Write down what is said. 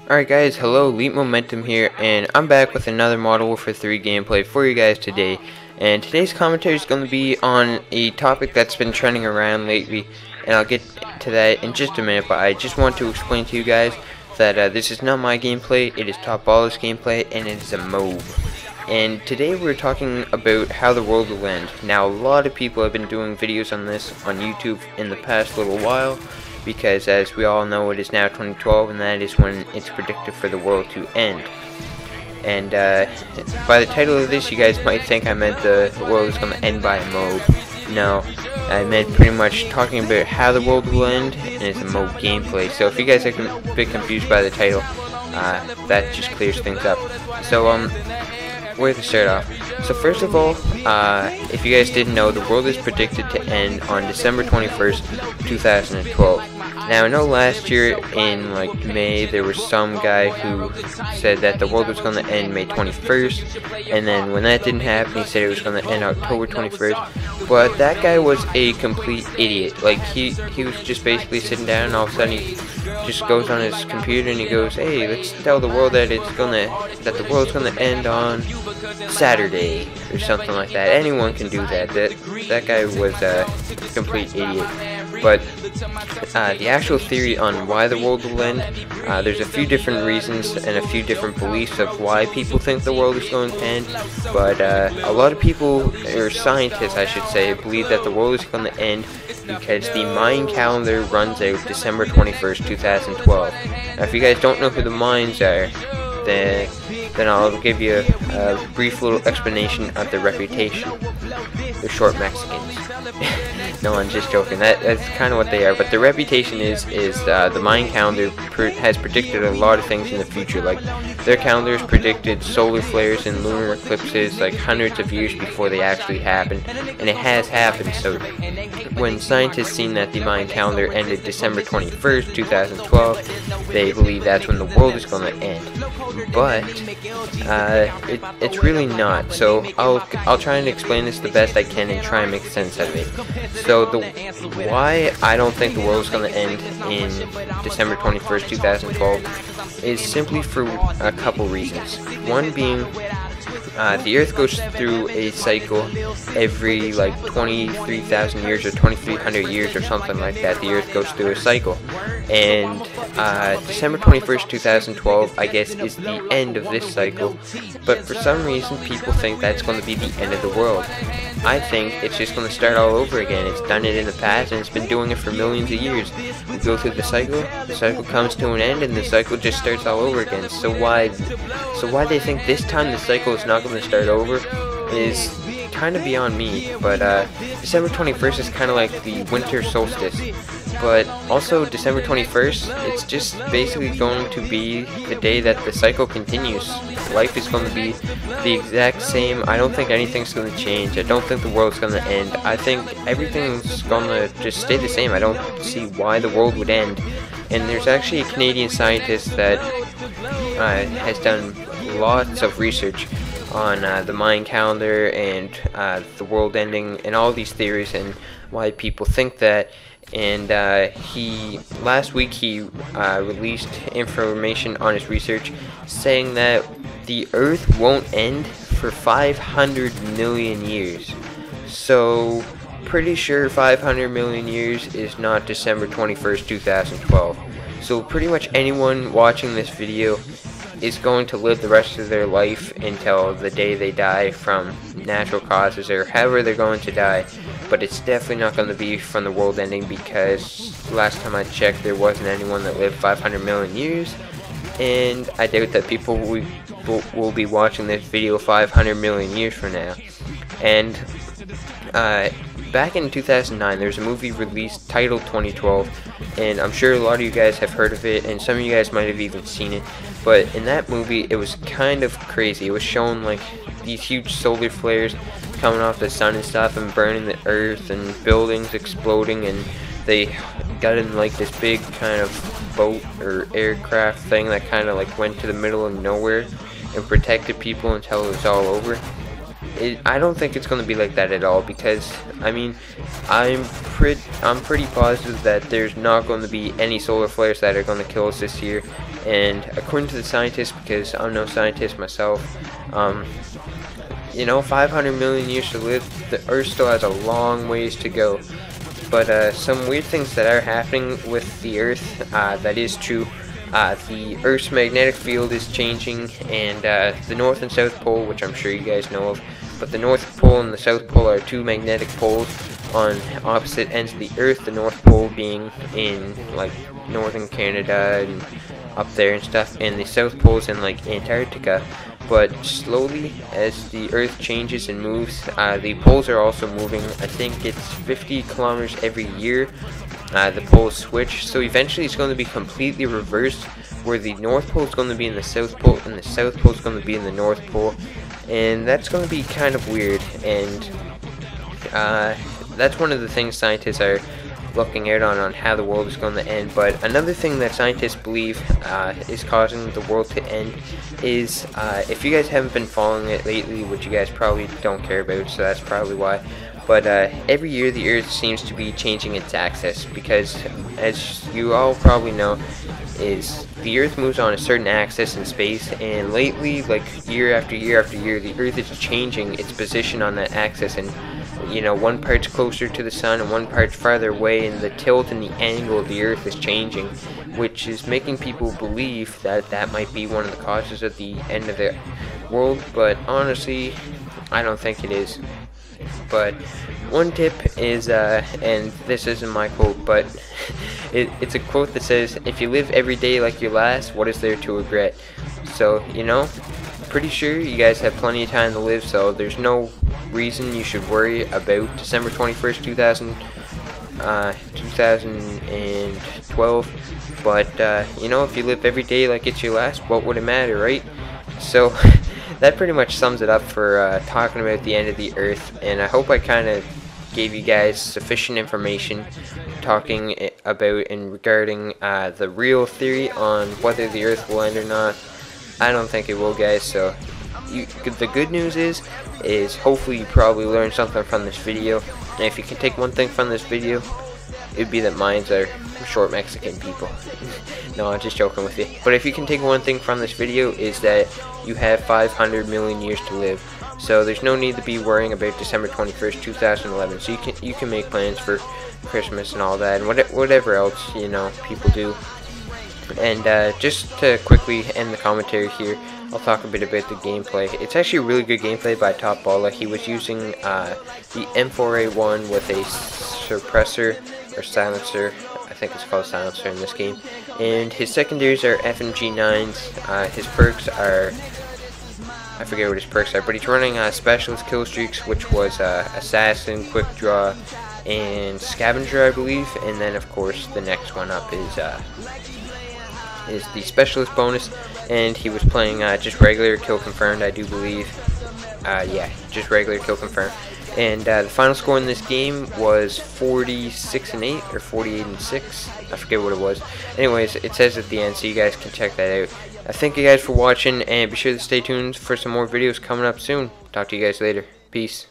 Alright guys, hello, Leap Momentum here, and I'm back with another Modern Warfare 3 gameplay for you guys today. And today's commentary is going to be on a topic that's been trending around lately, and I'll get to that in just a minute, but I just want to explain to you guys that this is not my gameplay, it is Top Baller's gameplay, and it is a MOAB. And today we're talking about how the world will end. Now, a lot of people have been doing videos on this on YouTube in the past little while, because as we all know, it is now 2012, and that is when it's predicted for the world to end. And by the title of this, you guys might think I meant the world is going to end by a MOAB. No, I meant pretty much talking about how the world will end, and it's a MOAB gameplay. So if you guys are a bit confused by the title, that just clears things up. So where to start off? So first of all, if you guys didn't know, the world is predicted to end on December 21st, 2012. Now, I know last year in like May, there was some guy who said that the world was going to end May 21st, and then when that didn't happen, he said it was going to end October 21st, but that guy was a complete idiot. Like, he was just basically sitting down, and all of a sudden he just goes on his computer and he goes, hey, let's tell the world that the world's gonna end on Saturday or something like that. Anyone can do that. That guy was a complete idiot. But the actual theory on why the world will end, there's a few different reasons and a few different beliefs of why people think the world is going to end. But a lot of people, or scientists I should say, believe that the world is going to end because the Mayan calendar runs out December 21st, 2012. Now, if you guys don't know who the Mayans are, then I'll give you a brief little explanation of their reputation. They're short Mexicans. No, I'm just joking. That's kind of what they are. But their reputation is the Mayan calendar has predicted a lot of things in the future. Like, their calendars predicted solar flares and lunar eclipses like hundreds of years before they actually happened, and it has happened. So when scientists seen that the Mayan calendar ended December 21st, 2012, they believe that's when the world is going to end. But it's really not. So I'll try and explain this the best I can and try and make sense of it. So why I don't think the world is going to end in December 21st, 2012 is simply for a couple reasons. One being, the Earth goes through a cycle every like 23,000 years or 2,300 years or something like that. The Earth goes through a cycle, and December 21st, 2012, I guess, is the end of this cycle. But for some reason, people think that's going to be the end of the world. I think it's just going to start all over again. It's done it in the past, and it's been doing it for millions of years. We go through the cycle comes to an end, and the cycle just starts all over again. So why they think this time the cycle is not going to start over is kind of beyond me. But December 21st is kind of like the winter solstice. But also December 21st, it's just basically going to be the day that the cycle continues. Life is going to be the exact same. I don't think anything's going to change. I don't think the world's going to end. I think everything's going to just stay the same. I don't see why the world would end. And there's actually a Canadian scientist that has done lots of research on the Mayan calendar and the world ending and all these theories and why people think that. And last week he released information on his research saying that the Earth won't end for 500 million years. So pretty sure 500 million years is not December 21st, 2012. So pretty much anyone watching this video is going to live the rest of their life until the day they die from natural causes or however they're going to die. But it's definitely not going to be from the world ending, because last time I checked there wasn't anyone that lived 500 million years, and I doubt that people will be watching this video 500 million years from now. And back in 2009 there was a movie released titled 2012, and I'm sure a lot of you guys have heard of it, and some of you guys might have even seen it. But in that movie it was kind of crazy. It was showing like these huge solar flares coming off the sun and stuff and burning the earth and buildings exploding, and they got in like this big kind of boat or aircraft thing that kind of like went to the middle of nowhere and protected people until it was all over. I don't think it's going to be like that at all, because I mean, I'm pretty positive that there's not going to be any solar flares that are going to kill us this year, And according to the scientists, because I'm no scientist myself, you know, 500 million years to live, the Earth still has a long ways to go. But some weird things that are happening with the Earth, that is true. The Earth's magnetic field is changing, and the North and South Pole, which I'm sure you guys know of, but the North Pole and the South Pole are two magnetic poles on opposite ends of the Earth, the North Pole being in like northern Canada and up there and stuff, and the South Pole's in like Antarctica. But slowly, as the Earth changes and moves, the poles are also moving. I think it's 50 kilometers every year. The poles switch, so eventually it's going to be completely reversed, where the North Pole is going to be in the South Pole and the South Pole is going to be in the North Pole, and that's going to be kind of weird. And that's one of the things scientists are looking out on how the world is going to end. But another thing that scientists believe is causing the world to end is, if you guys haven't been following it lately, which you guys probably don't care about, so that's probably why, but every year the Earth seems to be changing its axis, because as you all probably know, is the Earth moves on a certain axis in space, and lately, like year after year after year, the Earth is changing its position on that axis, and you know, one part's closer to the sun and one part's farther away, and the tilt and the angle of the Earth is changing, which is making people believe that that might be one of the causes of the end of the world. But honestly, I don't think it is. But one tip is, and this isn't my quote, but it's a quote that says, "If you live every day like your last, what is there to regret?" So, you know, pretty sure you guys have plenty of time to live, so there's no reason you should worry about December 21st, 2012. But, you know, if you live every day like it's your last, what would it matter, right? So, that pretty much sums it up for talking about the end of the Earth, and I hope I kind of gave you guys sufficient information talking about and regarding the real theory on whether the Earth will end or not. I don't think it will, guys, so the good news is hopefully you probably learned something from this video, and if you can take one thing from this video, it'd be that minds are short Mexican people. No, I'm just joking with you. But if you can take one thing from this video, is that you have 500 million years to live. So there's no need to be worrying about December 21st, 2011. So you can make plans for Christmas and all that, and whatever else, you know, people do. And just to quickly end the commentary here, I'll talk a bit about the gameplay. It's actually a really good gameplay by Top Baller. He was using the M4A1 with a suppressor or silencer. I think it's called silencer in this game. And his secondaries are FMG9s. His perks are, I forget what his perks are, but he's running specialist kill streaks, which was assassin, quick draw, and scavenger, I believe. And then of course the next one up is the specialist bonus, and he was playing just regular kill confirmed, I do believe. Yeah, just regular kill confirmed. And the final score in this game was 46-8 or 48-6. I forget what it was. Anyways, it says at the end, so you guys can check that out. I thank you guys for watching, and be sure to stay tuned for some more videos coming up soon. Talk to you guys later. Peace.